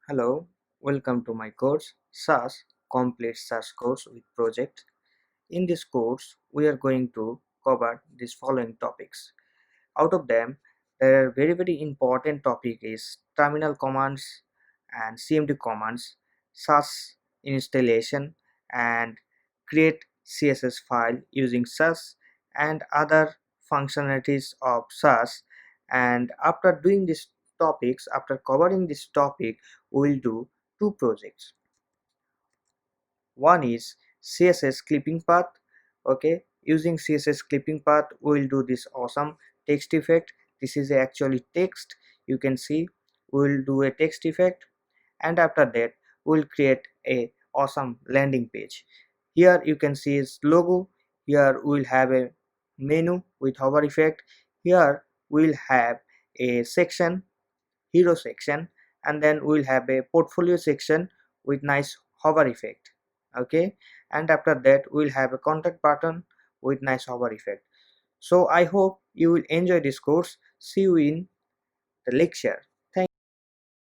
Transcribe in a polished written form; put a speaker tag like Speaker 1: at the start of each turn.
Speaker 1: Hello, welcome to my course Sass Complete Sass course with project. In this course, we are going to cover these following topics. Out of them, there are very important topic is terminal commands and CMD commands, Sass installation and create CSS file using Sass and other functionalities of Sass. And after doing these topics, after covering this topic, we will do two projects. One is CSS clipping path. Okay, using CSS clipping path we will do this awesome text effect. This is actually text. You can see we will do a text effect, and after that we will create a awesome landing page. Here you can see its logo. Here we will have a menu with hover effect. Here we will have a section, hero section, and then we'll have a portfolio section with nice hover effect. Okay, and after that we'll have a contact button with nice hover effect. So I hope you will enjoy this course. See you in the lecture.